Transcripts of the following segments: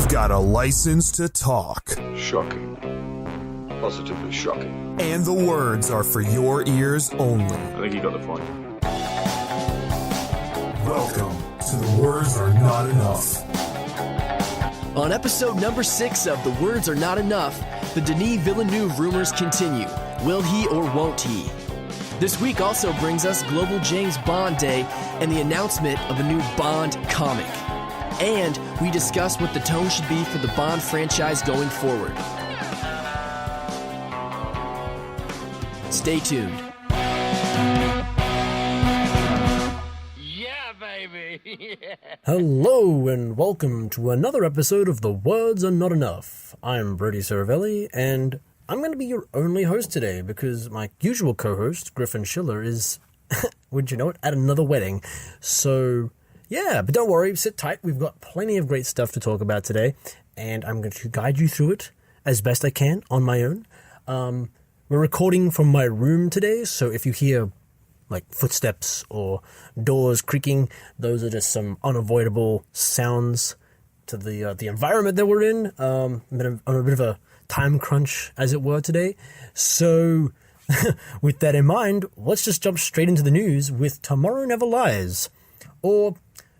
We've got a license to talk. Shocking. Positively shocking. And the words are for your ears only. I think you got the point. Welcome to The Words Are Not Enough. On episode number 6 of The Words Are Not Enough, the Denis Villeneuve rumors continue. Will he or won't he? This week also brings us Global James Bond Day and the announcement of a new Bond comic. And we discuss what the tone should be for the Bond franchise going forward. Stay tuned. Yeah, baby! Yeah. Hello and welcome to another episode of The Words Are Not Enough. I'm Brody Cervelli, and I'm going to be your only host today because my usual co-host, Griffin Schiller, is, would you know it, at another wedding. So, yeah, but don't worry, sit tight. We've got plenty of great stuff to talk about today, and I'm going to guide you through it as best I can on my own. We're recording from my room today, so if you hear like footsteps or doors creaking, those are just some unavoidable sounds to the environment that we're in. I'm on a bit of a time crunch, as it were, today. So, with that in mind, let's just jump straight into the news with Tomorrow Never Lies. Or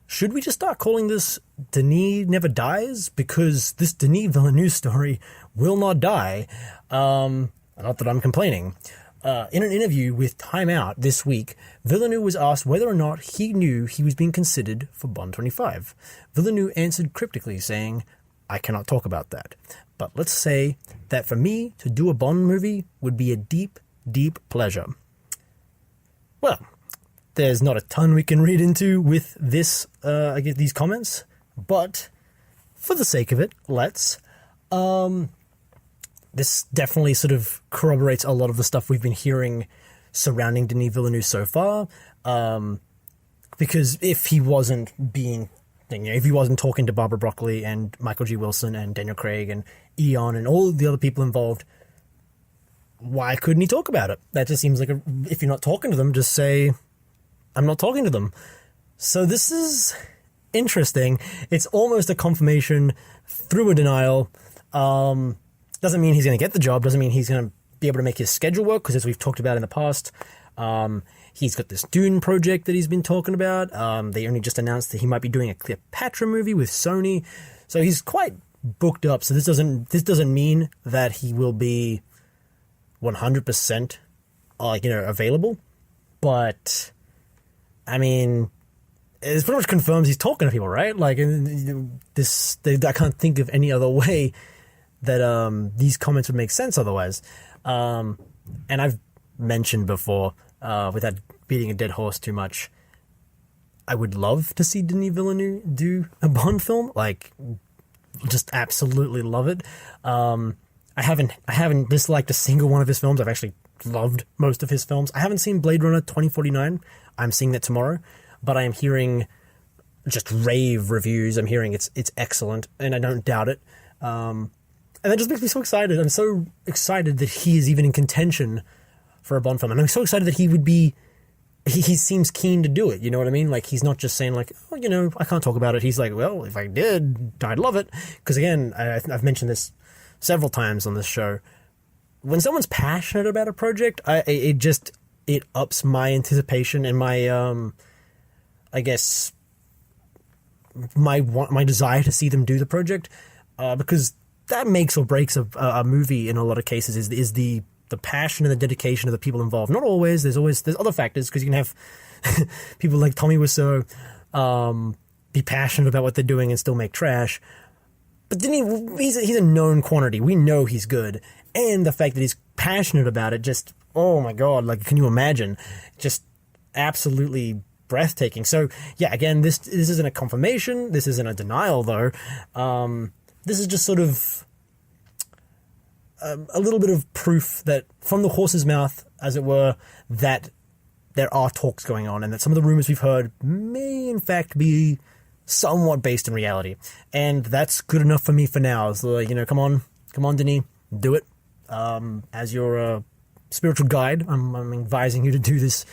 should we just start calling this Denis Never Dies? Because this Denis Villeneuve story will not die. Not that I'm complaining. In an interview with Time Out this week, Villeneuve was asked whether or not he knew he was being considered for Bond 25. Villeneuve answered cryptically, saying, "I cannot talk about that. But let's say that for me to do a Bond movie would be a deep, deep pleasure." Well, there's not a ton we can read into with this, I guess, these comments, but for the sake of it, let's. This definitely sort of corroborates a lot of the stuff we've been hearing surrounding Denis Villeneuve so far. Because if he wasn't if he wasn't talking to Barbara Broccoli and Michael G. Wilson and Daniel Craig and Eon and all the other people involved, why couldn't he talk about it? That just seems like if you're not talking to them, just say, "I'm not talking to them." So this is interesting. It's almost a confirmation through a denial. Doesn't mean he's going to get the job. Doesn't mean he's going to be able to make his schedule work, because as we've talked about in the past, he's got this Dune project that he's been talking about. They only just announced that he might be doing a Cleopatra movie with Sony. So he's quite booked up. So this doesn't mean that he will be 100% available. But I mean, it pretty much confirms he's talking to people, right? Like I can't think of any other way that these comments would make sense otherwise. And I've mentioned before, without beating a dead horse too much, I would love to see Denis Villeneuve do a Bond film. Like, just absolutely love it. I haven't disliked a single one of his films. I've actually loved most of his films. I haven't seen Blade Runner 2049. I'm seeing that tomorrow, but I am hearing just rave reviews. I'm hearing it's excellent, and I don't doubt it. And that just makes me so excited. I'm so excited that he is even in contention for a Bond film. And I'm so excited that he would be... He seems keen to do it, you know what I mean? Like, he's not just saying, like, oh, I can't talk about it. He's like, well, if I did, I'd love it. Because, again, I've mentioned this several times on this show. When someone's passionate about a project, it ups my anticipation and my, I guess, my desire to see them do the project. Because that makes or breaks a movie in a lot of cases is the passion and the dedication of the people involved. Not always. There's other factors, because you can have people like Tommy Wiseau be passionate about what they're doing and still make trash. But then he's a known quantity. We know he's good. And the fact that he's passionate about it, just, oh my God, like, can you imagine? Just absolutely breathtaking. So, yeah, again, this isn't a confirmation. This isn't a denial, though. This is just sort of a little bit of proof that, from the horse's mouth, as it were, that there are talks going on and that some of the rumors we've heard may, in fact, be somewhat based in reality. And that's good enough for me for now. So, come on, Denis, do it. As your spiritual guide, I'm advising you to do this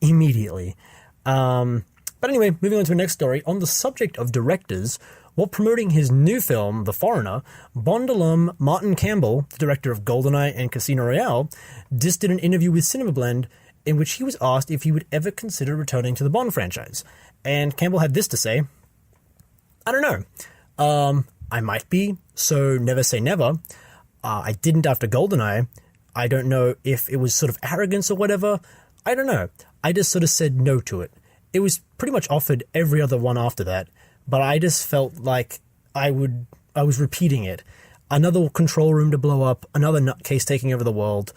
immediately. But anyway, moving on to the next story. On the subject of directors, While promoting his new film, The Foreigner, Bond alum Martin Campbell, the director of GoldenEye and Casino Royale, just did an interview with CinemaBlend in which he was asked if he would ever consider returning to the Bond franchise. And Campbell had this to say: "I don't know. I might be, so never say never. I didn't after GoldenEye. I don't know if it was sort of arrogance or whatever. I don't know. I just sort of said no to it. It was pretty much offered every other one after that, but I just felt like I was repeating it. Another control room to blow up, another nutcase taking over the world.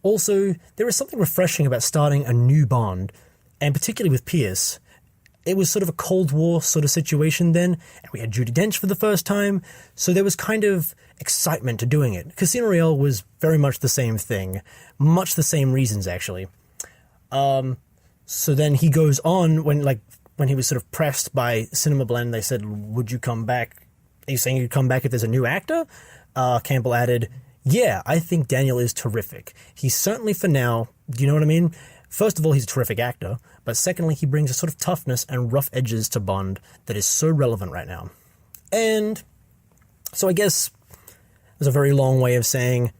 Also, there is something refreshing about starting a new Bond, and particularly with Pierce. It was sort of a Cold War sort of situation then, and we had Judi Dench for the first time, so there was kind of excitement to doing it. Casino Royale was very much the same thing, much the same reasons, actually. So then he goes on, when he was sort of pressed by CinemaBlend, they said, would you come back? Are you saying you'd come back if there's a new actor? Campbell added, yeah, I think Daniel is terrific. He's certainly for now, do you know what I mean? First of all, he's a terrific actor, but secondly, he brings a sort of toughness and rough edges to Bond that is so relevant right now. And so I guess there's a very long way of saying,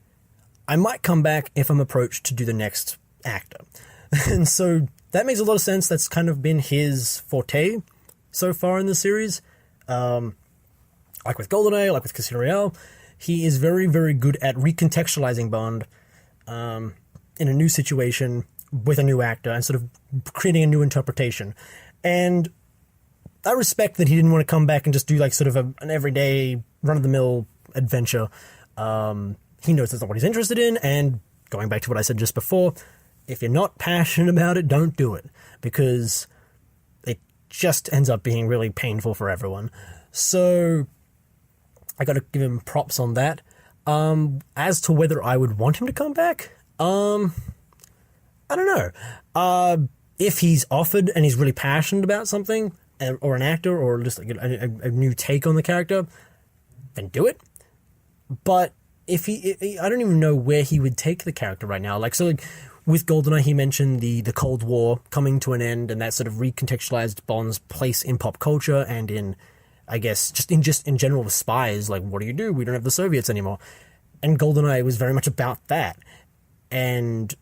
I might come back if I'm approached to do the next actor. And so that makes a lot of sense. That's kind of been his forte so far in the series. Like with GoldenEye, like with Casino Royale, he is very, very good at recontextualizing Bond in a new situation with a new actor and sort of creating a new interpretation. And I respect that he didn't want to come back and just do like sort of an everyday run-of-the-mill adventure. He knows that's not what he's interested in, and going back to what I said just before, if you're not passionate about it, don't do it, because it just ends up being really painful for everyone. So I got to give him props on that. As to whether I would want him to come back, I don't know. If he's offered and he's really passionate about something, or an actor, or just like a new take on the character, then do it. But if I don't even know where he would take the character right now. Like with GoldenEye, he mentioned the Cold War coming to an end, and that sort of recontextualized Bond's place in pop culture and in, I guess, just in general with spies. Like, what do? We don't have the Soviets anymore. And GoldenEye was very much about that. And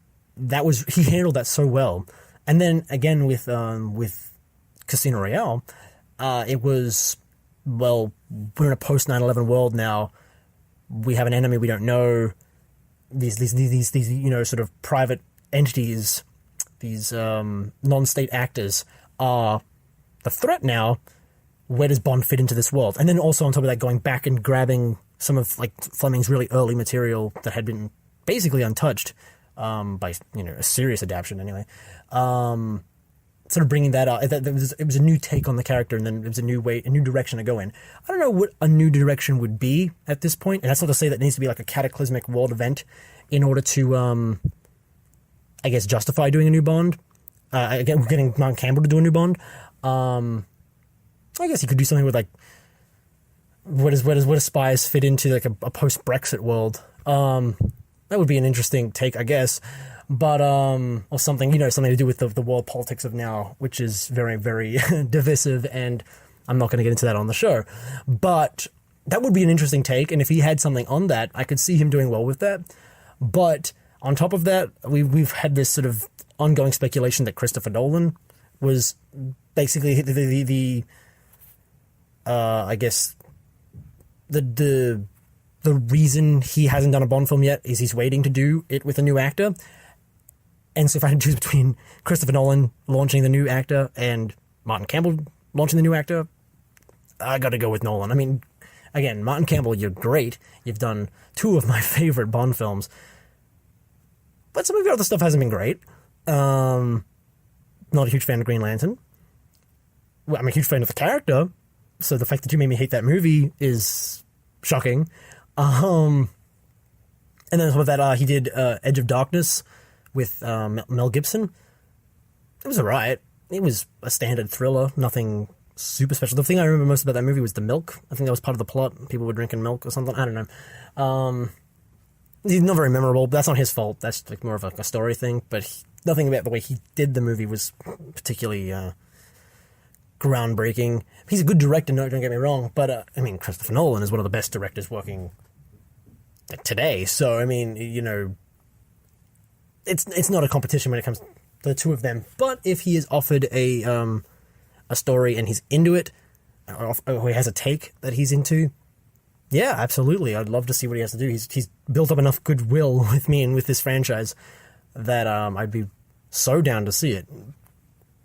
he handled that so well. And then again with Casino Royale, it was, well, we're in a post 9/11 world now. We have an enemy we don't know. These sort of private entities, these non-state actors are the threat now. Where does Bond fit into this world? And then also on top of that, going back and grabbing some of like Fleming's really early material that had been basically untouched by a serious adaptation anyway. Sort of bringing that up. It was a new take on the character, and then it was a new direction to go in. I don't know what a new direction would be at this point, and that's not to say that it needs to be like a cataclysmic world event in order to, I guess, justify doing a new Bond. Again, we're getting Martin Campbell to do a new Bond. I guess he could do something with like, where does spies fit into like a post-Brexit world? That would be an interesting take, I guess. But, or something to do with the world politics of now, which is very, very divisive, and I'm not going to get into that on the show. But that would be an interesting take, and if he had something on that, I could see him doing well with that. But on top of that, we've had this sort of ongoing speculation that Christopher Nolan was basically I guess the reason he hasn't done a Bond film yet is he's waiting to do it with a new actor. And so if I had to choose between Christopher Nolan launching the new actor and Martin Campbell launching the new actor, I got to go with Nolan. I mean, again, Martin Campbell, you're great. You've done 2 of my favorite Bond films. But some of your other stuff hasn't been great. Not a huge fan of Green Lantern. Well, I'm a huge fan of the character, so the fact that you made me hate that movie is shocking. And then on top of that, he did Edge of Darkness with Mel Gibson. It was alright. It was a standard thriller, nothing super special. The thing I remember most about that movie was the milk. I think that was part of the plot. People were drinking milk or something. I don't know. He's not very memorable, but that's not his fault. That's like more of a story thing. But nothing about the way he did the movie was particularly groundbreaking. He's a good director, no, don't get me wrong, but I mean, Christopher Nolan is one of the best directors working today. So I mean, you know, it's not a competition when it comes to the two of them. But if he is offered a story and he's into it, or he has a take that he's into, yeah, absolutely, I'd love to see what he has to do. He's built up enough goodwill with me and with this franchise that I'd be so down to see it.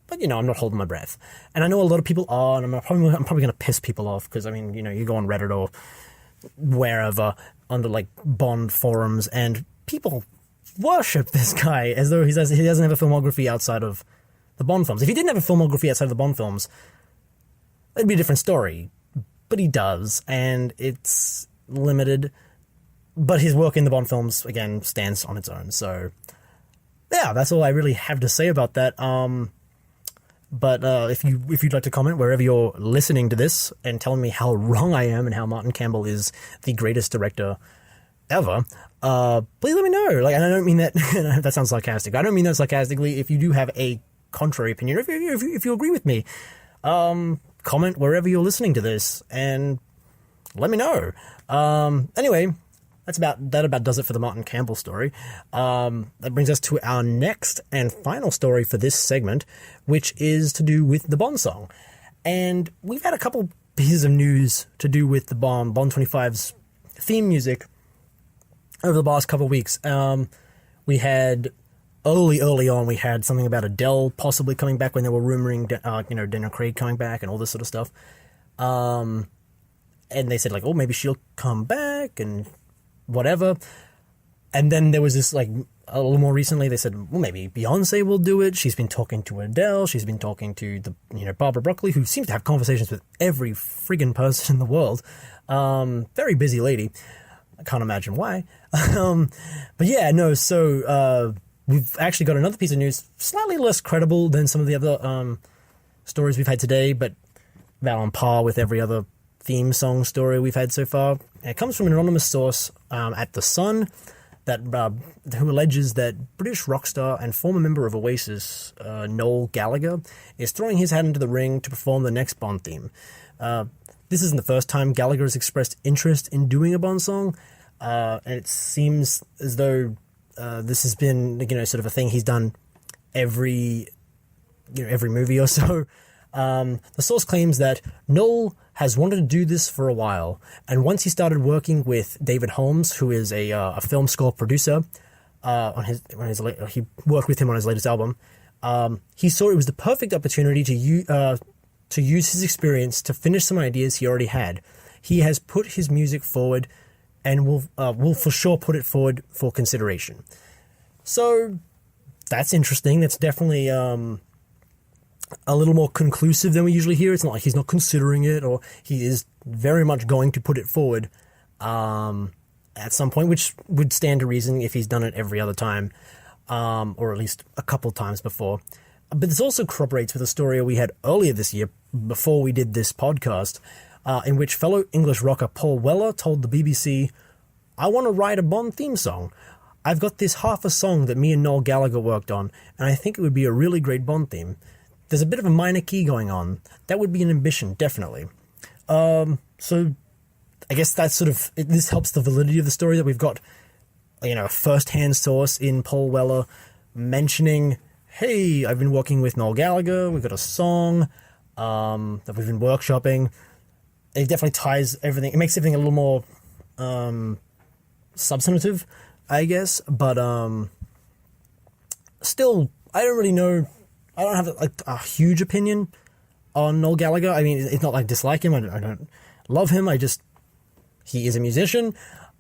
But, you know, I'm not holding my breath. And I know a lot of people are, and I'm probably going to piss people off because, I mean, you know, you go on Reddit or wherever under, like, Bond forums, and people worship this guy as though he doesn't have a filmography outside of the Bond films. If he didn't have a filmography outside of the Bond films, it'd be a different story. But he does, and it's limited. But his work in the Bond films, again, stands on its own. So, yeah, that's all I really have to say about that. But if you'd like to comment wherever you're listening to this and telling me how wrong I am and how Martin Campbell is the greatest director ever, please let me know. Like, and I don't mean that that sounds sarcastic. I don't mean that sarcastically. If you do have a contrary opinion, if you agree with me, comment wherever you're listening to this and let me know. Anyway, that about does it for the Martin Campbell story. That brings us to our next and final story for this segment, which is to do with the Bond song. And we've had a couple pieces of news to do with the Bond 25's theme music over the past couple of weeks. We had early on, we had something about Adele possibly coming back when they were rumoring, Daniel Craig coming back and all this sort of stuff. And they said, like, oh, maybe she'll come back and whatever. And then there was this, like, a little more recently, they said, well, maybe Beyonce will do it. She's been talking to Adele. She's been talking to Barbara Broccoli, who seems to have conversations with every friggin' person in the world. Very busy lady. I can't imagine why. But yeah, no, so we've actually got another piece of news, slightly less credible than some of the other stories we've had today, but about on par with every other theme song story we've had so far. It comes from an anonymous source at The Sun that who alleges that British rock star and former member of Oasis, Noel Gallagher, is throwing his hat into the ring to perform the next Bond theme. This isn't the first time Gallagher has expressed interest in doing a Bond song, and it seems as though this has been, sort of a thing he's done every movie or so. The source claims that Noel has wanted to do this for a while, and once he started working with David Holmes, who is a film score producer, he worked with him on his latest album. He saw it was the perfect opportunity to use his experience to finish some ideas he already had. He has put his music forward, and will for sure put it forward for consideration. So that's interesting. That's definitely a little more conclusive than we usually hear. It's not like he's not considering it, or he is very much going to put it forward at some point, which would stand to reason if he's done it every other time, or at least a couple times before. But this also corroborates with a story we had earlier this year, before we did this podcast, in which fellow English rocker Paul Weller told the BBC, "I want to write a Bond theme song. I've got this half a song that me and Noel Gallagher worked on, and I think it would be a really great Bond theme. There's a bit of a minor key going on. That would be an ambition, definitely." So I guess that's this helps the validity of the story that we've got, a first-hand source in Paul Weller mentioning, hey, I've been working with Noel Gallagher, we've got a song that we've been workshopping. It definitely ties everything, it makes everything a little more substantive, I guess, but still, I don't really know. I don't have a huge opinion on Noel Gallagher. I mean, it's not like I dislike him. I don't love him. He is a musician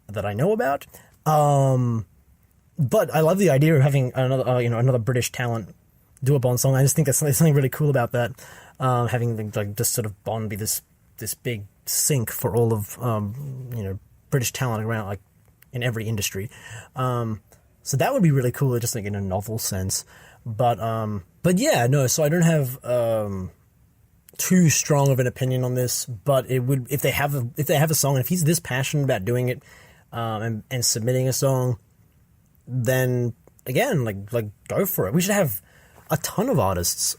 that I know about. But I love the idea of having another British talent do a Bond song. I just think there's something really cool about that. Having just sort of Bond be this big sink for all of British talent around, in every industry. So that would be really cool, just in a novel sense. But yeah, no. So I don't have too strong of an opinion on this. But it would, if they have a song, and if he's this passionate about doing it, and submitting a song, then again, go for it. We should have a ton of artists,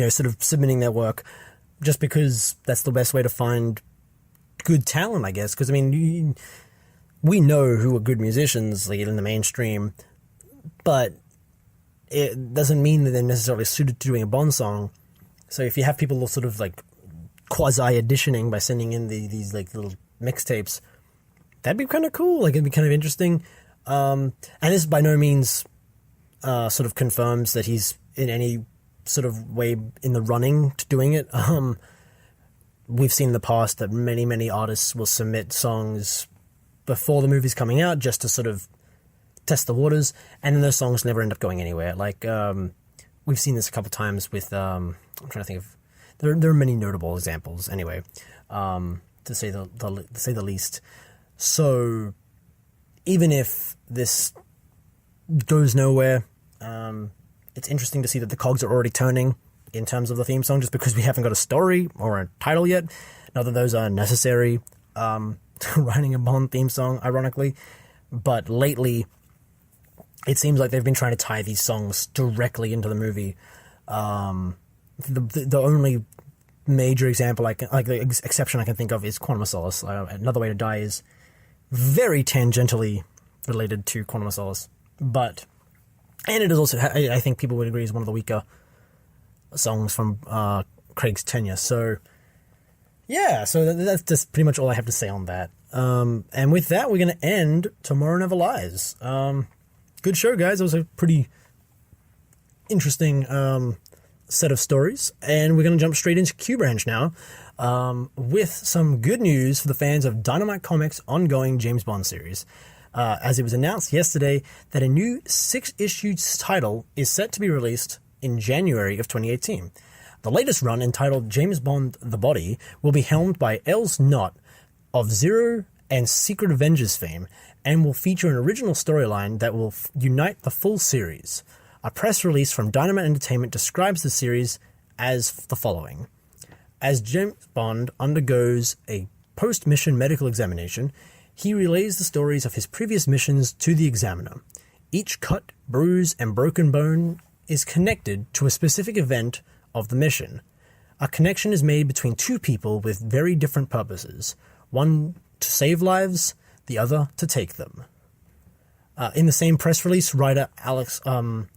sort of submitting their work just because that's the best way to find good talent, I guess. Because, I mean, we know who are good musicians, like, in the mainstream, but it doesn't mean that they're necessarily suited to doing a Bond song. So if you have people sort of, like, quasi-auditioning by sending in these like, little mixtapes, that'd be kind of cool. Like, it'd be kind of interesting. And this by no means sort of confirms that he's in any sort of way in the running to doing it. We've seen in the past that many artists will submit songs before the movie's coming out just to sort of test the waters, and then those songs never end up going anywhere. Like, we've seen this a couple times with, I'm trying to think of, there are many notable examples anyway, to say the least. So even if this goes nowhere, it's interesting to see that the cogs are already turning in terms of the theme song, just because we haven't got a story or a title yet. Not that those are necessary to writing a Bond theme song, ironically, but lately it seems like they've been trying to tie these songs directly into the movie. The only major example, the exception I can think of, is Quantum of Solace. Another Way to Die is very tangentially related to Quantum of Solace, and it is also, I think people would agree, is one of the weaker songs from Craig's tenure. So yeah, so that's just pretty much all I have to say on that. And with that, we're going to end Tomorrow Never Lies. Good show, guys. It was a pretty interesting set of stories, and we're going to jump straight into Q Branch now, with some good news for the fans of Dynamite Comics' ongoing James Bond series. As it was announced yesterday that a new 6-issue title is set to be released in January of 2018. The latest run, entitled James Bond: The Body, will be helmed by Els Knott of Zero and Secret Avengers fame, and will feature an original storyline that will unite the full series. A press release from Dynamite Entertainment describes the series as the following. As James Bond undergoes a post-mission medical examination, he relays the stories of his previous missions to the examiner. Each cut, bruise, and broken bone is connected to a specific event of the mission. A connection is made between two people with very different purposes, one to save lives, the other to take them. In the same press release, writer Alex Knotts,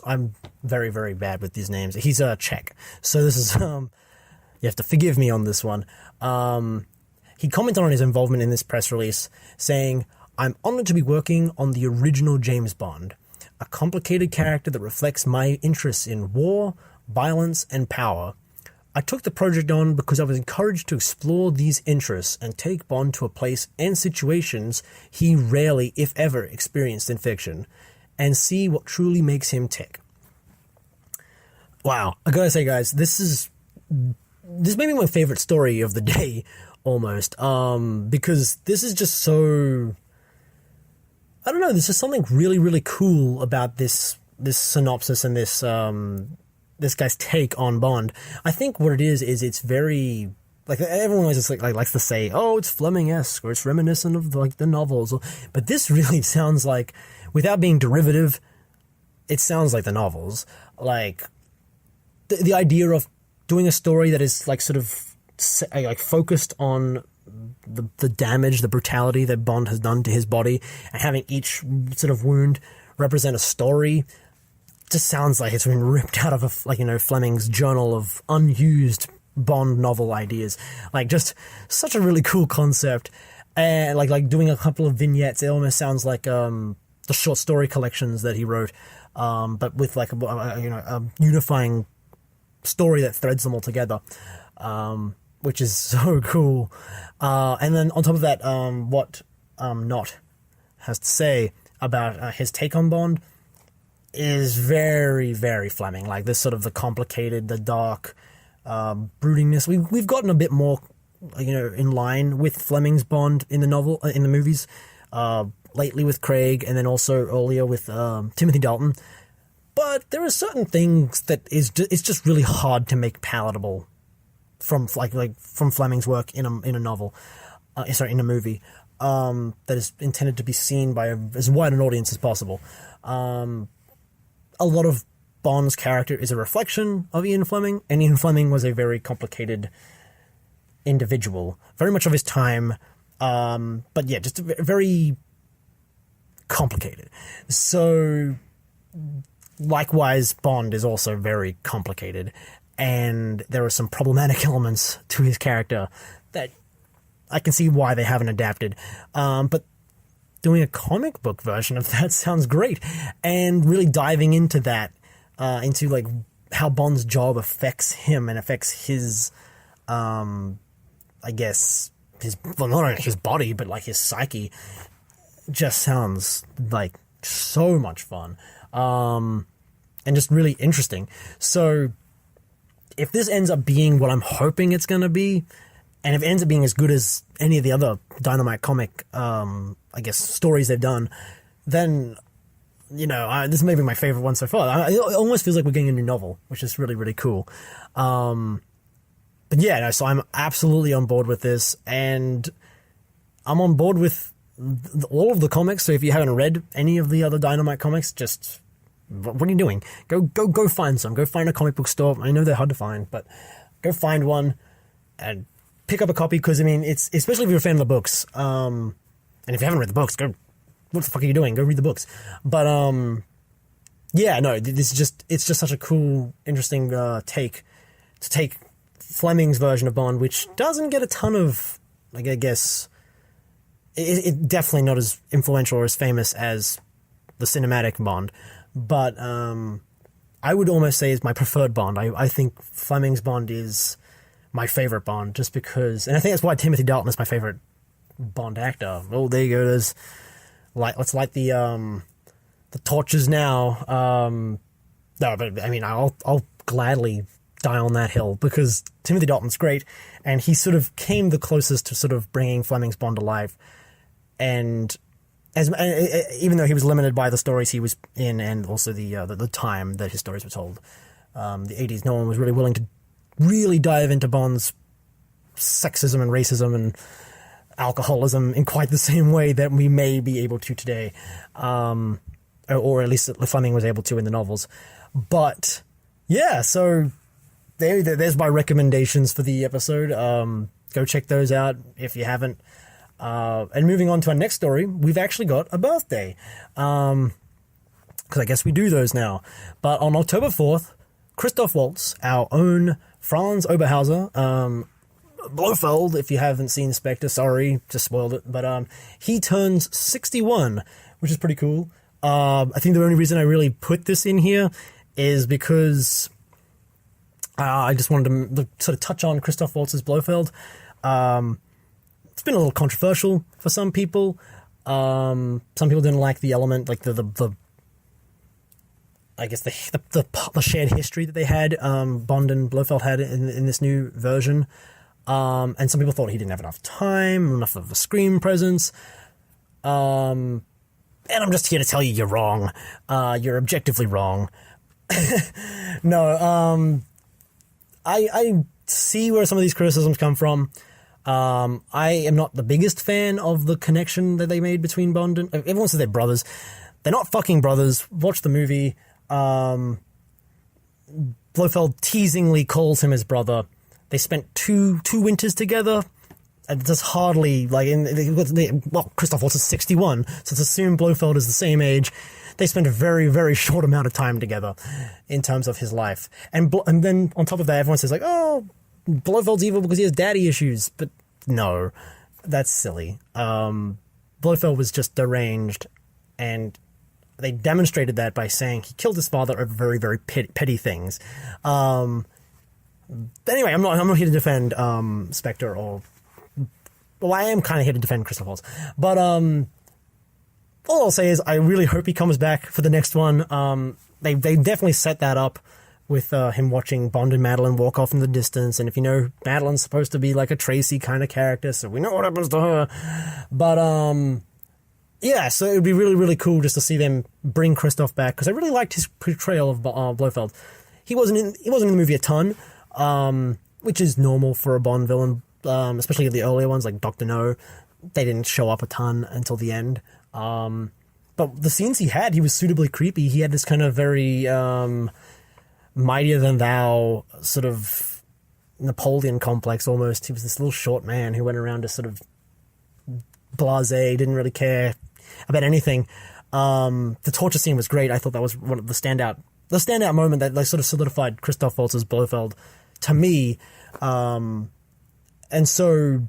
I'm very, very bad with these names. He's Czech, so this is, you have to forgive me on this one. He commented on his involvement in this press release, saying, "I'm honored to be working on the original James Bond, a complicated character that reflects my interests in war, violence, and power. I took the project on because I was encouraged to explore these interests and take Bond to a place and situations he rarely, if ever, experienced in fiction, and see what truly makes him tick." Wow, I gotta say, guys, this may be my favorite story of the day, almost, because this is just so, I don't know, there's just something really, really cool about this synopsis and this guy's take on Bond. I think what it is it's very, like, everyone always just likes to say, oh, it's Fleming-esque, or it's reminiscent of, like, the novels, but this really sounds like, without being derivative, it sounds like the novels. Like, the idea of doing a story that is, like, sort of, like, focused on the damage, the brutality that Bond has done to his body, and having each sort of wound represent a story, just sounds like it's been ripped out of Fleming's journal of unused Bond novel ideas. Like, just such a really cool concept, and like doing a couple of vignettes. It almost sounds like the short story collections that he wrote, but with like a unifying story that threads them all together, which is so cool. And then on top of that, what Knott has to say about his take on Bond is very, very Fleming. Like, this sort of the complicated, the dark, broodingness. We've gotten a bit more, in line with Fleming's Bond in the movies, lately with Craig, and then also earlier with Timothy Dalton. But there are certain things that it's just really hard to make palatable from from Fleming's work in a novel, in a movie, that is intended to be seen by as wide an audience as possible. A lot of Bond's character is a reflection of Ian Fleming, and Ian Fleming was a very complicated individual, very much of his time, but yeah, just very complicated. So, likewise, Bond is also very complicated, and there are some problematic elements to his character that I can see why they haven't adapted. But doing a comic book version of that sounds great, and really diving into that, into like how Bond's job affects him and affects his, I guess, not only his body, but like his psyche, just sounds like so much fun. And just really interesting. So if this ends up being what I'm hoping it's going to be, and if it ends up being as good as any of the other Dynamite comic, I guess, stories they've done, then, you know, this may be my favorite one so far. It almost feels like we're getting a new novel, which is really, really cool. But yeah, no, so I'm absolutely on board with this, and I'm on board with all of the comics. So if you haven't read any of the other Dynamite comics, just, what are you doing? Go find some. Go find a comic book store. I know they're hard to find, but go find one and pick up a copy, because I mean, it's, especially if you're a fan of the books, and if you haven't read the books, what the fuck are you doing? Go read the books. But yeah, no, this is just, it's just such a cool, interesting take to take Fleming's version of Bond, which doesn't get a ton of, like, I guess, it definitely not as influential or as famous as the cinematic Bond, but I would almost say is my preferred Bond. I think Fleming's Bond is my favorite Bond, just because, and I think that's why Timothy Dalton is my favorite Bond actor. Oh, there you go. There's let's light the torches now. No, but I mean, I'll gladly die on that hill, because Timothy Dalton's great, and he sort of came the closest to sort of bringing Fleming's Bond to life. And as even though he was limited by the stories he was in, and also the time that his stories were told, the 80s, no one was really willing to really dive into Bond's sexism and racism and alcoholism in quite the same way that we may be able to today, or at least Fleming was able to in the novels. But yeah, so there's my recommendations for the episode. Go check those out if you haven't. And moving on to our next story, we've actually got a birthday, because I guess we do those now. But on October 4th, Christoph Waltz, our own Franz Oberhauser, Blofeld, if you haven't seen Spectre, sorry, just spoiled it, but he turns 61, which is pretty cool. I think the only reason I really put this in here is because I just wanted to sort of touch on Christoph Waltz's Blofeld. It's been a little controversial for some people. Some people didn't like the element, like the I guess the shared history that they had, Bond and Blofeld had in this new version. And some people thought he didn't have enough time, enough of a screen presence. And I'm just here to tell you you're wrong. You're objectively wrong. No, I see where some of these criticisms come from. I am not the biggest fan of the connection that they made between Bond and... Everyone says they're brothers. They're not fucking brothers. Watch the movie. Blofeld teasingly calls him his brother. They spent two winters together. And just hardly, like, Christoph Waltz is 61, so it's assumed Blofeld is the same age. They spent a very, very short amount of time together in terms of his life. And then on top of that, everyone says, like, oh, Blofeld's evil because he has daddy issues. But no, that's silly. Blofeld was just deranged, and they demonstrated that by saying he killed his father over very, very petty things. But anyway, I'm not here to defend Spectre or... Well, I am kind of here to defend Christoph Waltz. But all I'll say is I really hope he comes back for the next one. They definitely set that up with him watching Bond and Madeline walk off in the distance. And if you know, Madeline's supposed to be like a Tracy kind of character, so we know what happens to her. But yeah, so it would be really, really cool just to see them bring Christoph back, because I really liked his portrayal of Blofeld. He wasn't in the movie a ton, which is normal for a Bond villain, especially the earlier ones like Dr. No. They didn't show up a ton until the end. but the scenes he was suitably creepy. He had this kind of very mightier than thou sort of Napoleon complex almost. He was this little short man who went around just sort of blasé, didn't really care about anything. The torture scene was great. I thought that was one of the standout moment that like sort of solidified Christoph Waltz's Blofeld to me. And so,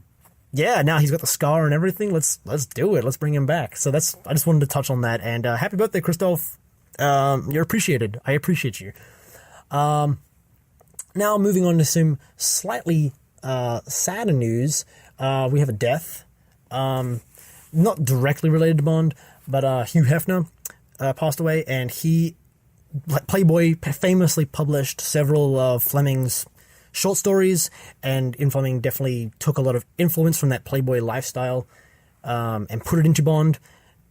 yeah, now he's got the scar and everything. Let's do it. Let's bring him back. So I just wanted to touch on that. And happy birthday, Christoph. You're appreciated. I appreciate you. Now moving on to some slightly sadder news. We have a death. Not directly related to Bond, but Hugh Hefner passed away, and Playboy famously published several of Fleming's short stories, and Fleming definitely took a lot of influence from that Playboy lifestyle and put it into Bond,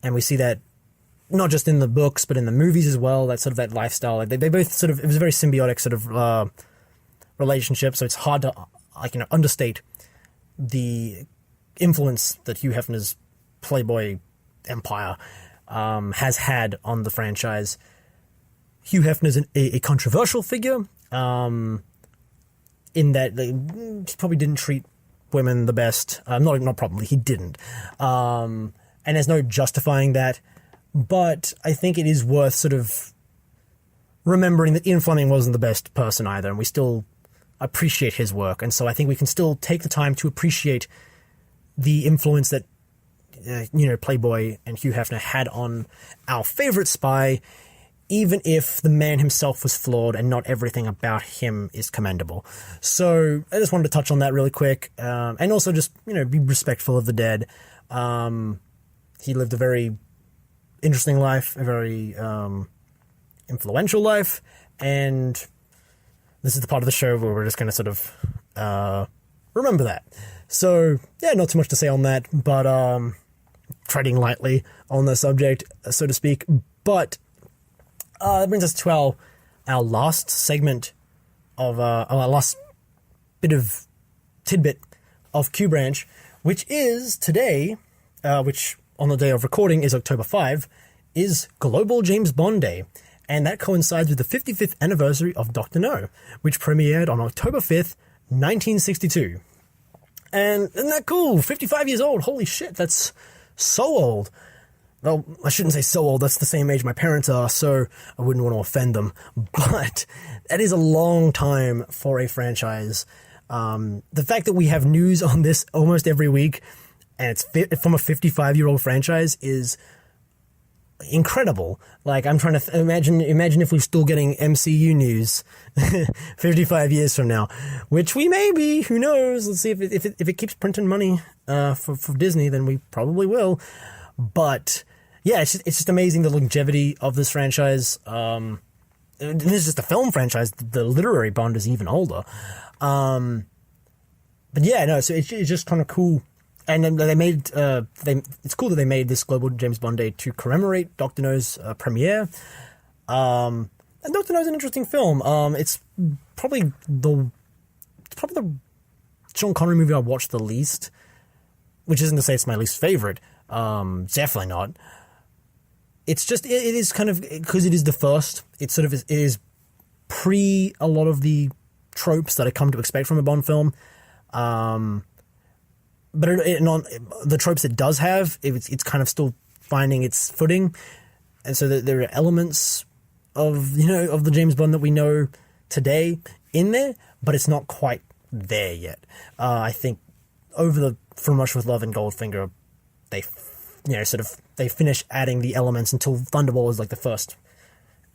and we see that not just in the books but in the movies as well. That sort of that lifestyle, they both sort of, it was a very symbiotic sort of relationship. So it's hard to understate the influence that Hugh Hefner's Playboy empire has had on the franchise. Hugh Hefner's a controversial figure. In that he probably didn't treat women the best. Not probably, he didn't. And there's no justifying that. But I think it is worth sort of remembering that Ian Fleming wasn't the best person either, and we still appreciate his work. And so I think we can still take the time to appreciate the influence that Playboy and Hugh Hefner had on our favorite spy, even if the man himself was flawed and not everything about him is commendable. So I just wanted to touch on that really quick, and also just be respectful of the dead. He lived a very interesting life, a very influential life, and this is the part of the show where we're just going to sort of remember that. So yeah, not too much to say on that, but treading lightly on the subject, so to speak. But that brings us to our last segment of our last bit of tidbit of Q Branch, which is today, which on the day of recording is October 5, is Global James Bond Day. And that coincides with the 55th anniversary of Dr. No, which premiered on October 5th, 1962. And isn't that cool? 55 years old. Holy shit, that's so old. Well, I shouldn't say so old. That's the same age my parents are, so I wouldn't want to offend them. But that is a long time for a franchise. The fact that we have news on this almost every week, and it's from a 55-year-old franchise, is incredible. Like, I'm trying to imagine if we're still getting MCU news 55 years from now, which we may be. Who knows? Let's see if it keeps printing money for Disney, then we probably will. But yeah, it's just amazing, the longevity of this franchise. This is just a film franchise. The literary Bond is even older. But yeah, no. So it's just kind of cool. And then they made it's cool that they made this Global James Bond Day to commemorate Dr. No's premiere. And Dr. No's an interesting film. It's probably the Sean Connery movie I watched the least, which isn't to say it's my least favorite. Definitely not. It's just it is kind of, because it is the first. It is pre a lot of the tropes that I come to expect from a Bond film. But on the tropes it does have, it's kind of still finding its footing, and so there are elements of the James Bond that we know today in there, but it's not quite there yet. I think over From Russia with Love and Goldfinger, they finish adding the elements until Thunderball is like the first.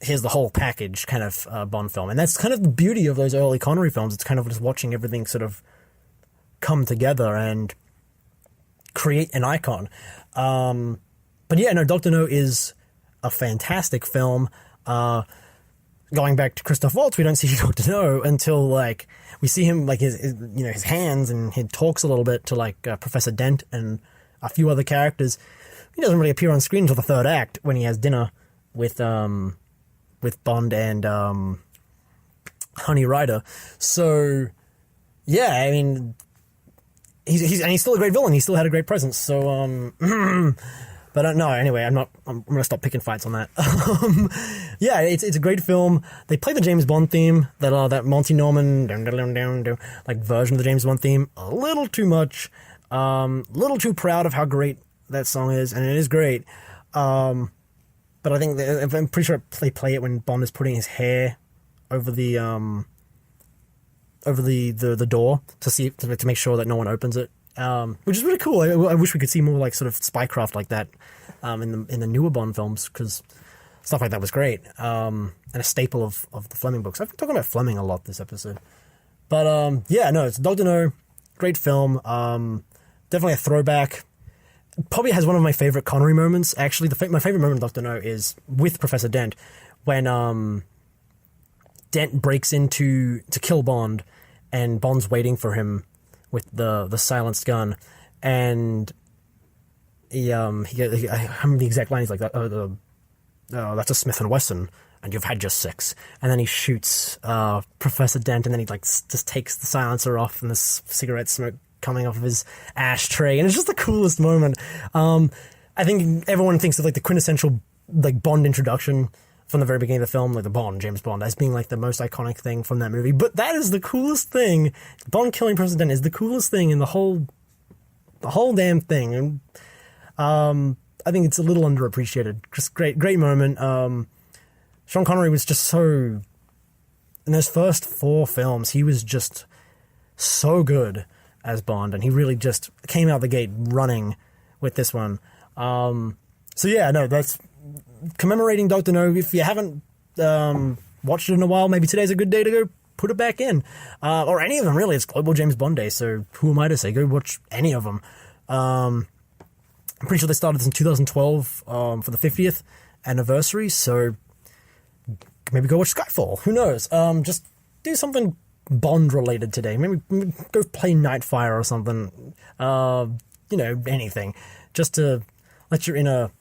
Here's the whole package kind of Bond film, and that's kind of the beauty of those early Connery films. It's kind of just watching everything sort of come together and create an icon. But yeah, no, Dr. No is a fantastic film. Going back to Christoph Waltz, we don't see Dr. No until like we see him like his hands, and he talks a little bit to like Professor Dent and a few other characters. He doesn't really appear on screen until the third act when he has dinner with Bond and Honey Rider. So yeah, I mean, he's still a great villain. He still had a great presence. So But no, anyway, I'm going to stop picking fights on that. Yeah, it's a great film. They play the James Bond theme, that Monty Norman like version of the James Bond theme, a little too much. Little too proud of how great that song is, and it is great. But I think I'm pretty sure they play it when Bond is putting his hair over the door to make sure that no one opens it. Which is really cool. I wish we could see more like sort of spycraft like that in the newer Bond films, because stuff like that was great, and a staple of the Flemming books. I've been talking about Flemming a lot this episode, but yeah, no, it's Dr. No, great film, definitely a throwback. Probably has one of my favorite Connery moments. Actually, my favorite moment of Dr. No is with Professor Dent, when Dent breaks to kill Bond, and Bond's waiting for him with the silenced gun, and I remember the exact line. He's like, "Oh, that's a Smith & Wesson, and you've had just 6." And then he shoots Professor Dent, and then he like just takes the silencer off, and this cigarette smoke coming off of his ashtray, and it's just the coolest moment. I think everyone thinks of like the quintessential like Bond introduction from the very beginning of the film, like the James Bond, as being like the most iconic thing from that movie. But that is the coolest thing. Bond killing Professor Dent is the coolest thing in the whole damn thing. And I think it's a little underappreciated. Just great moment. Sean Connery was just so, in those first 4 films, he was just so good as Bond, and he really just came out the gate running with this one. So yeah, no, that's commemorating Dr. No. If you haven't watched it in a while, maybe today's a good day to go put it back in. Or any of them, really. It's Global James Bond Day, so who am I to say? Go watch any of them. I'm pretty sure they started this in 2012 for the 50th anniversary, so maybe go watch Skyfall. Who knows? Just do something Bond-related today. Maybe go play Nightfire or something. Anything. Just to let your inner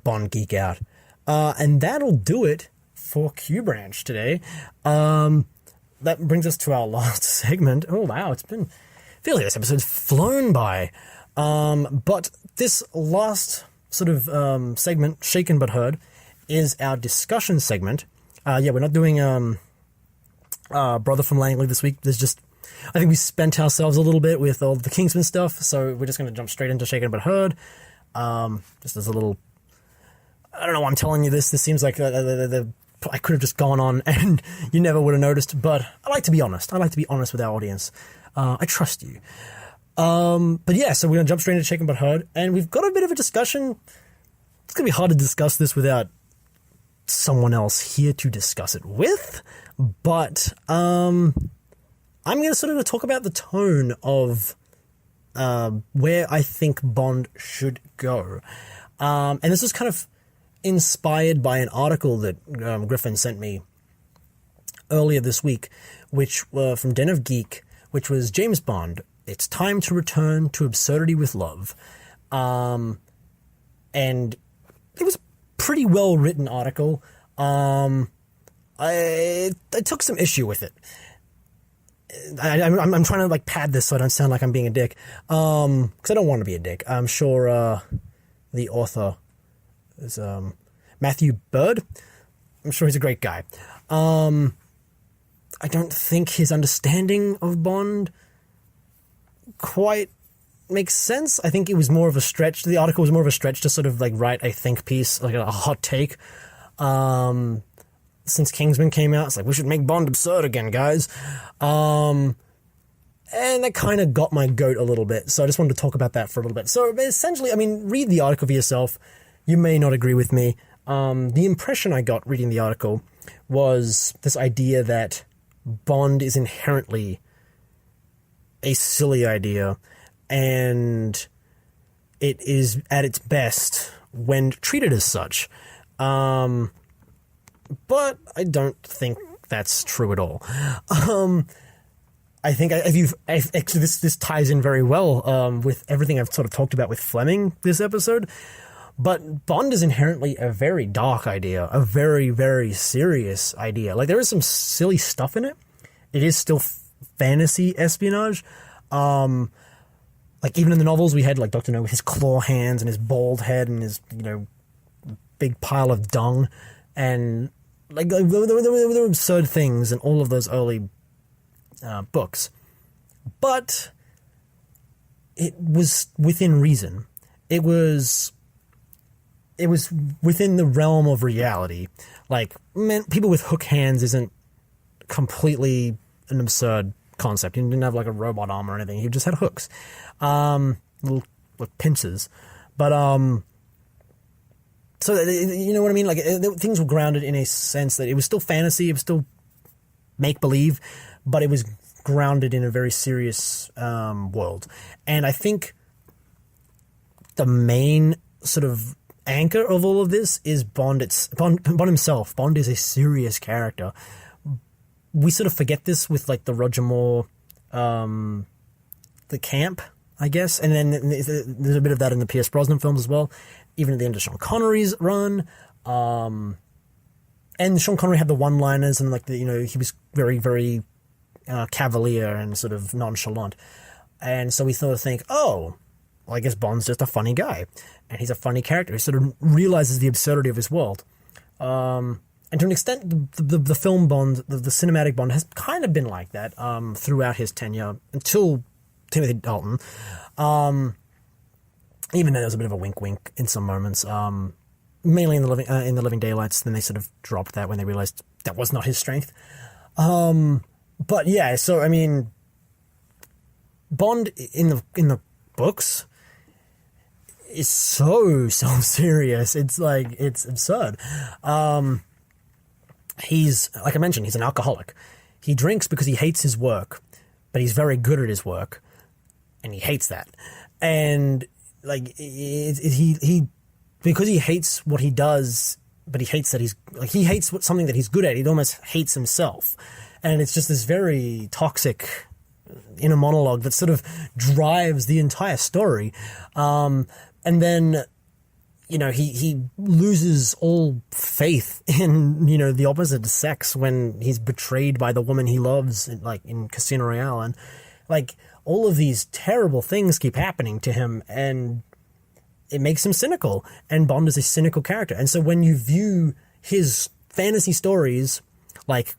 Bond geek out. And that'll do it for Q Branch today. That brings us to our last segment. Oh, wow, it's been... I feel like this episode's flown by. But this last sort of segment, Shaken But Heard, is our discussion segment. We're not doing Brother from Langley this week. I think we spent ourselves a little bit with all the Kingsman stuff, so we're just going to jump straight into Shaken But Heard. Just as a little... I don't know why I'm telling you this. This seems like I could have just gone on and you never would have noticed, but I like to be honest. I like to be honest with our audience. I trust you. But yeah, so we're going to jump straight into Shaken But Heard, and we've got a bit of a discussion. It's going to be hard to discuss this without someone else here to discuss it with, but I'm going to sort of talk about the tone of where I think Bond should go. And this was kind of inspired by an article that Griffin sent me earlier this week, which from Den of Geek, which was James Bond, It's Time to Return to Absurdity with Love. And it was a pretty well-written article. I took some issue with it. I'm trying to like pad this so I don't sound like I'm being a dick, because I don't want to be a dick. I'm sure the author is Matthew Bird. I'm sure he's a great guy. I don't think his understanding of Bond quite makes sense. I think it was more of a stretch. The article was more of a stretch to sort of like write a think piece, like a hot take. Since Kingsman came out, it's like, we should make Bond absurd again, guys. And that kind of got my goat a little bit, so I just wanted to talk about that for a little bit. So essentially, I mean, read the article for yourself. You may not agree with me. The impression I got reading the article was this idea that Bond is inherently a silly idea, and it is at its best when treated as such. But I don't think that's true at all. I think actually this ties in very well with everything I've sort of talked about with Flemming this episode. But Bond is inherently a very dark idea, a very, very serious idea. Like, there is some silly stuff in it. It is still fantasy espionage. like even in the novels we had like Dr. No with his claw hands and his bald head and his, you know, big pile of dung, and like there were absurd things in all of those early books, but it was within reason. It was within the realm of reality. Like, man, people with hook hands isn't completely an absurd concept. He didn't have like a robot arm or anything. He just had hooks, little like pincers. But so you know what I mean? Like things were grounded in a sense that it was still fantasy, it was still make believe, but it was grounded in a very serious world. And I think the main sort of anchor of all of this is Bond. It's Bond himself. Bond is a serious character. We sort of forget this with like the Roger Moore, the camp, I guess, and then there's a bit of that in the Pierce Brosnan films as well. Even at the end of Sean Connery's run, and Sean Connery had the one-liners and like the, you know, he was very, very cavalier and sort of nonchalant, and so we sort of think, oh, well, I guess Bond's just a funny guy, and he's a funny character. He sort of realizes the absurdity of his world. And to an extent, the film Bond, the cinematic Bond, has kind of been like that throughout his tenure until Timothy Dalton. Even though there was a bit of a wink-wink in some moments, mainly in the Living Daylights. Then they sort of dropped that when they realized that was not his strength. But yeah, so I mean, Bond in the books is so self-serious. It's like, it's absurd. He's, like I mentioned, he's an alcoholic. He drinks because he hates his work, but he's very good at his work, and he hates that. And like he because he hates what he does, but he hates that he hates something that he's good at. He almost hates himself, and it's just this very toxic inner monologue that sort of drives the entire story. And then, you know, he loses all faith in, you know, the opposite sex when he's betrayed by the woman he loves, like in Casino Royale, and like all of these terrible things keep happening to him, and it makes him cynical. And Bond is a cynical character, and so when you view his fantasy stories like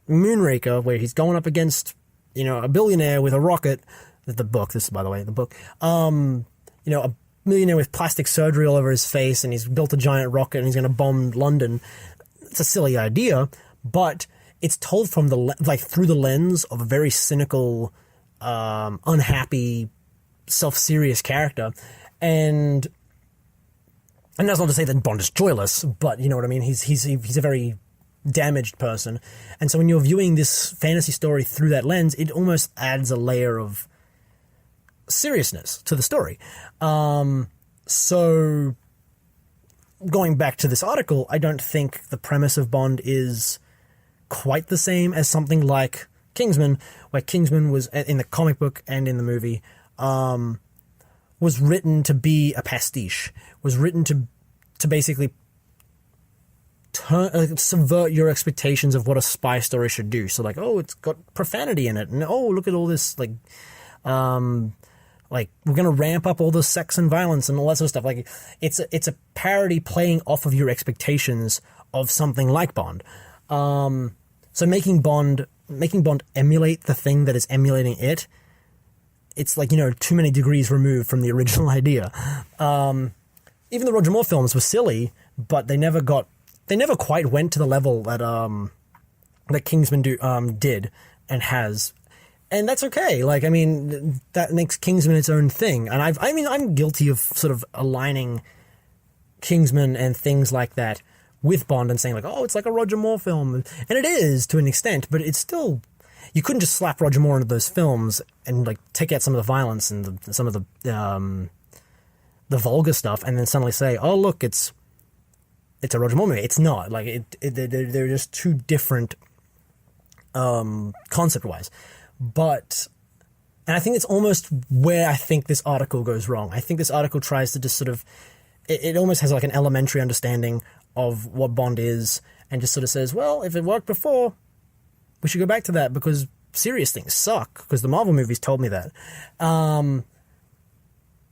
Moonraker, where he's going up against, you know, a billionaire with a rocket, the book, this is by the way the book, you know, a millionaire with plastic surgery all over his face, and he's built a giant rocket and he's going to bomb London. It's a silly idea, but it's told from through the lens of a very cynical, unhappy, self-serious character. And that's not to say that Bond is joyless, but you know what I mean? He's a very damaged person. And so when you're viewing this fantasy story through that lens, it almost adds a layer of seriousness to the story. So going back to this article, I don't think the premise of Bond is quite the same as something like Kingsman, where Kingsman was, in the comic book and in the movie, was written to be a pastiche, was written to basically subvert your expectations of what a spy story should do. So like, oh, it's got profanity in it, and oh, look at all this, like we're going to ramp up all the sex and violence and all that sort of stuff. Like, it's a parody playing off of your expectations of something like Bond. So making Bond emulate the thing that is emulating it, it's like, you know, too many degrees removed from the original idea. Even the Roger Moore films were silly, but they never quite went to the level that that Kingsman did and has. And that's okay. Like, I mean, that makes Kingsman its own thing. And I'm guilty of sort of aligning Kingsman and things like that with Bond and saying like, oh, it's like a Roger Moore film. And it is to an extent, but it's still, you couldn't just slap Roger Moore into those films and like take out some of the violence and some of the vulgar stuff and then suddenly say, oh, look, it's a Roger Moore movie. It's not. Like, they're just two different concept-wise. But, and I think it's almost where I think this article goes wrong. I think this article tries to just sort of, it almost has like an elementary understanding of what Bond is and just sort of says, well, if it worked before, we should go back to that because serious things suck, because the Marvel movies told me that.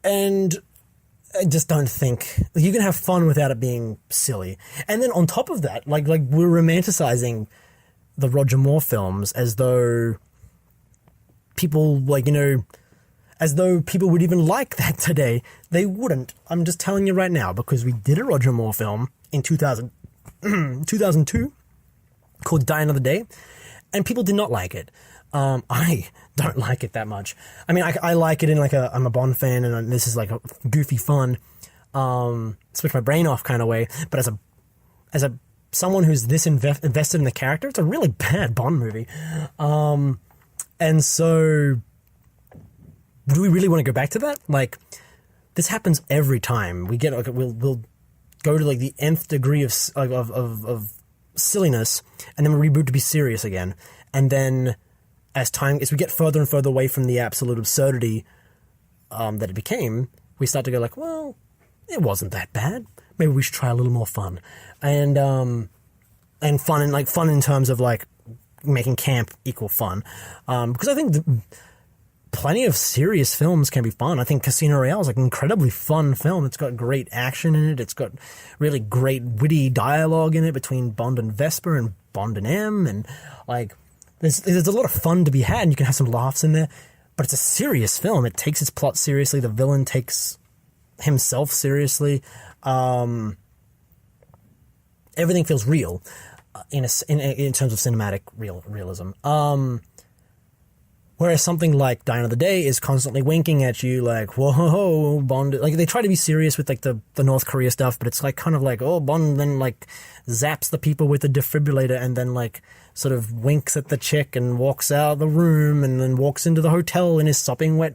And I just don't think you can have fun without it being silly. And then on top of that, like we're romanticizing the Roger Moore films as though people as though people would even like that today. They wouldn't. I'm just telling you right now, because we did a Roger Moore film in 2002 called Die Another Day, and people did not like it. I don't like it that much. I mean, I like it in I'm a Bond fan, and this is like a goofy fun, switch my brain off kind of way. But as a someone who's this invested in the character, it's a really bad Bond movie. And so, do we really want to go back to that? Like, this happens every time we get. We'll go to like the nth degree of silliness, and then we reboot to be serious again, and then as we get further and further away from the absolute absurdity that it became, we start to go like, well, it wasn't that bad. Maybe we should try a little more fun, and fun in terms of like making camp equal fun, because I think plenty of serious films can be fun. I think Casino Royale is like an incredibly fun film. It's got great action in it. It's got really great witty dialogue in it between Bond and Vesper and Bond and M, and like there's a lot of fun to be had, and you can have some laughs in there. But it's a serious film. It takes its plot seriously. The villain takes himself seriously. Everything feels real in terms of cinematic realism. Whereas something like Die Another Day is constantly winking at you like, whoa, Bond. Like, they try to be serious with like the North Korea stuff, but it's like kind of like, oh, Bond then like zaps the people with the defibrillator and then like sort of winks at the chick and walks out of the room and then walks into the hotel in his sopping wet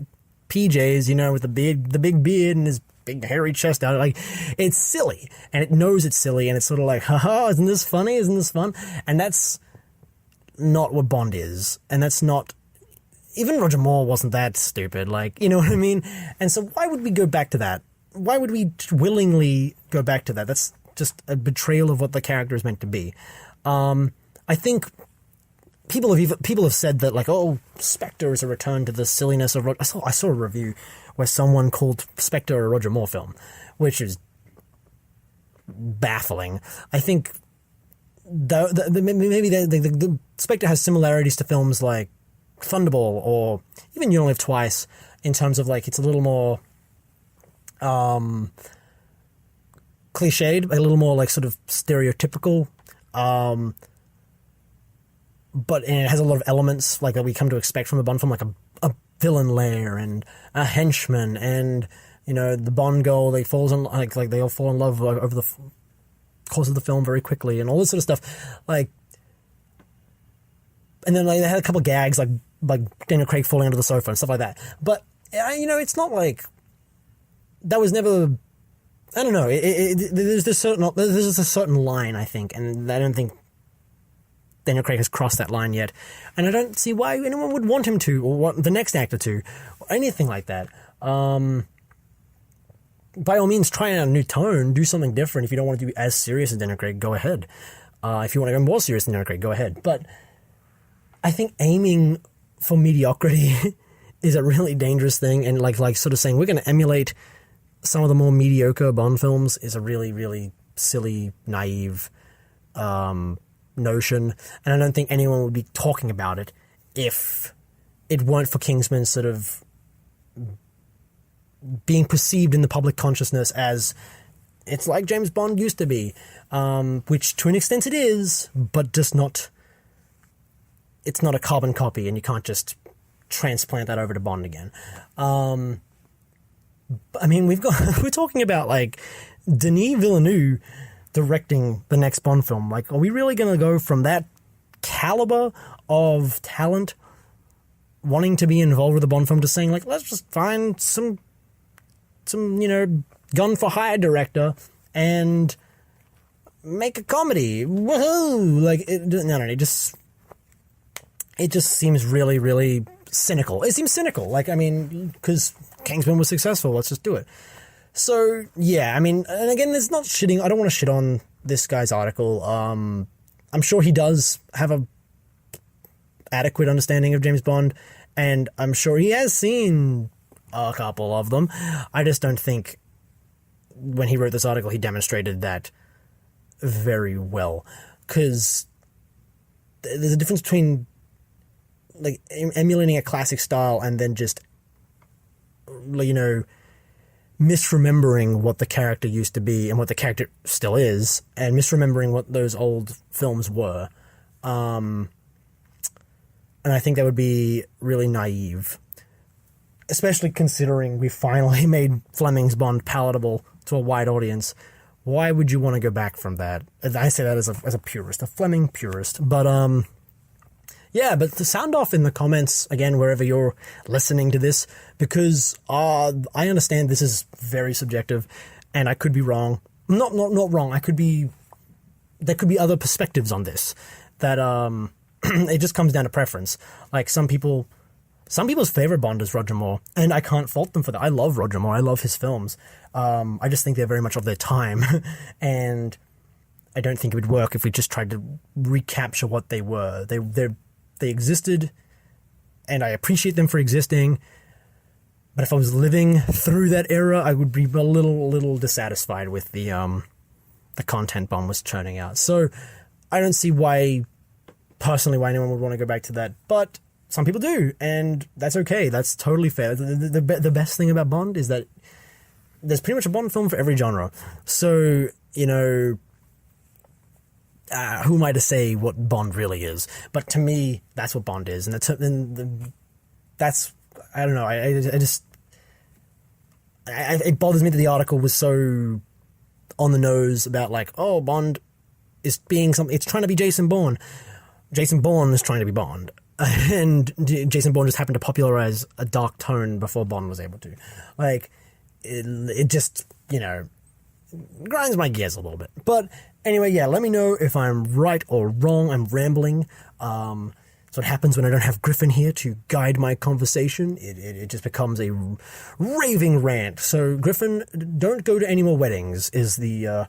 PJs, with the big beard and his big hairy chest out. Like, it's silly, and it knows it's silly, and it's sort of like, haha, isn't this funny? Isn't this fun? And that's not what Bond is, and that's not. Even Roger Moore wasn't that stupid, like, you know what I mean? And so why would we go back to that? Why would we willingly go back to that? That's just a betrayal of what the character is meant to be. I think people have said that, like, oh, Spectre is a return to the silliness of... I saw a review where someone called Spectre a Roger Moore film, which is baffling. I think maybe the Spectre has similarities to films like Thunderball or even You Only Live Twice, in terms of like it's a little more cliched, a little more like sort of stereotypical, but it has a lot of elements like that we come to expect from a Bond film, like a villain lair and a henchman, and the Bond girl, they falls in like they all fall in love over the course of the film very quickly, and all this sort of stuff, like. And then like they had a couple of gags like Daniel Craig falling onto the sofa and stuff like that. But it's not like that was never. I don't know. There's a certain line, I think, and I don't think Daniel Craig has crossed that line yet. And I don't see why anyone would want him to, or want the next actor to, or anything like that. By all means, try out a new tone, do something different. If you don't want to be as serious as Daniel Craig, go ahead. If you want to go more serious than Daniel Craig, go ahead. But I think aiming for mediocrity is a really dangerous thing, and like sort of saying we're going to emulate some of the more mediocre Bond films is a really, really silly, naive notion, and I don't think anyone would be talking about it if it weren't for Kingsman sort of being perceived in the public consciousness as it's like James Bond used to be, which to an extent it is, but just not. It's not a carbon copy, and you can't just transplant that over to Bond again. I mean, we're talking about like Denis Villeneuve directing the next Bond film. Like, are we really going to go from that caliber of talent wanting to be involved with the Bond film to saying like, let's just find some gun for hire director and make a comedy? Woohoo! Like, it just seems really, really cynical. It seems cynical. Like, I mean, because Kingsman was successful, let's just do it. So, yeah, I mean, and again, there's not shitting. I don't want to shit on this guy's article. I'm sure he does have a adequate understanding of James Bond, and I'm sure he has seen a couple of them. I just don't think when he wrote this article, he demonstrated that very well. Because there's a difference between like emulating a classic style and then just, you know, misremembering what the character used to be and what the character still is, and misremembering what those old films were. And I think that would be really naive, especially considering we finally made Flemming's Bond palatable to a wide audience. Why would you want to go back from that? I say that as a purist, a Flemming purist. But yeah, but the sound off in the comments, again, wherever you're listening to this, because I understand this is very subjective, and I could be wrong. Not wrong. There could be other perspectives on this. That it just comes down to preference. Like some people's favorite Bond is Roger Moore, and I can't fault them for that. I love Roger Moore. I love his films. I just think they're very much of their time, and I don't think it would work if we just tried to recapture what they were. They existed, and I appreciate them for existing. But if I was living through that era, I would be a little dissatisfied with the content Bond was churning out. So I don't see why anyone would want to go back to that. But some people do, and that's okay. That's totally fair. The best thing about Bond is that there's pretty much a Bond film for every genre. So, you know, who am I to say what Bond really is? But to me, that's what Bond is, and that's I don't know. It bothers me that the article was so on the nose about like, oh, Bond is being something. It's trying to be Jason Bourne. Jason Bourne is trying to be Bond, and Jason Bourne just happened to popularize a dark tone before Bond was able to. Like, it just, you know, grinds my gears a little bit. But anyway, yeah, let me know if I'm right or wrong. I'm rambling. That's what happens when I don't have Griffin here to guide my conversation. It just becomes a raving rant. So, Griffin, don't go to any more weddings is the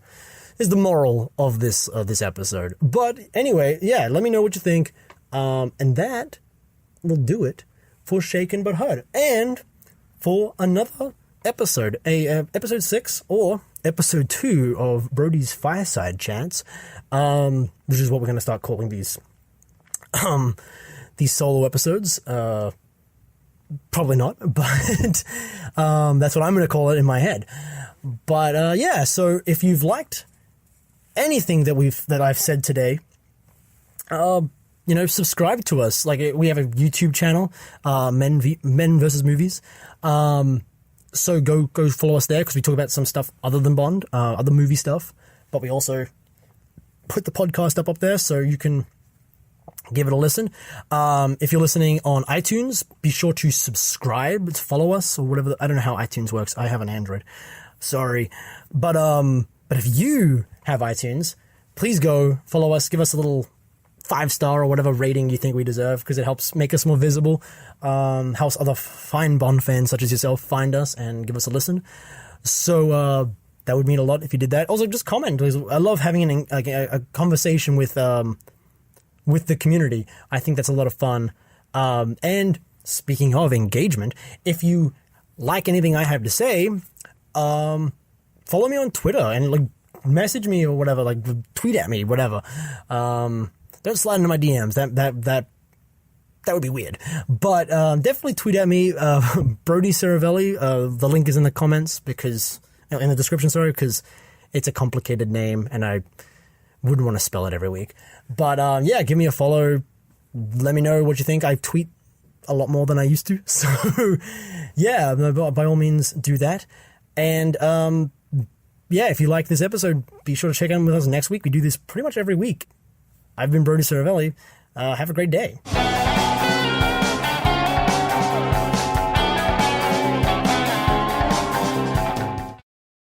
moral of this episode. But anyway, yeah, let me know what you think. And that will do it for Shaken But Heard. And for another episode, episode 6 or episode 2 of Brody's Fireside Chats, which is what we're going to start calling these solo episodes. Probably not, but that's what I'm going to call it in my head. But yeah, so if you've liked anything that I've said today, you know, subscribe to us. Like, we have a YouTube channel, Men versus Movies. So go follow us there, because we talk about some stuff other than Bond, other movie stuff. But we also put the podcast up there, so you can give it a listen. If you're listening on iTunes, be sure to subscribe, to follow us, or whatever. I don't know how iTunes works. I have an Android. Sorry. But if you have iTunes, please go follow us. Give us a little 5-star or whatever rating you think we deserve, because it helps make us more visible. Helps other fine Bond fans such as yourself find us and give us a listen. So that would mean a lot if you did that. Also, just comment, because I love having a conversation with the community. I think that's a lot of fun. And speaking of engagement, if you like anything I have to say, follow me on Twitter and like message me or whatever, like tweet at me, whatever. Don't slide into my DMs. That would be weird. But definitely tweet at me, Brody Cervelli. The link is in the comments, because in the description, sorry, because it's a complicated name and I wouldn't want to spell it every week. But yeah, give me a follow. Let me know what you think. I tweet a lot more than I used to. So yeah, by all means, do that. And yeah, if you like this episode, be sure to check in with us next week. We do this pretty much every week. I've been Brody Cervelli. Have a great day.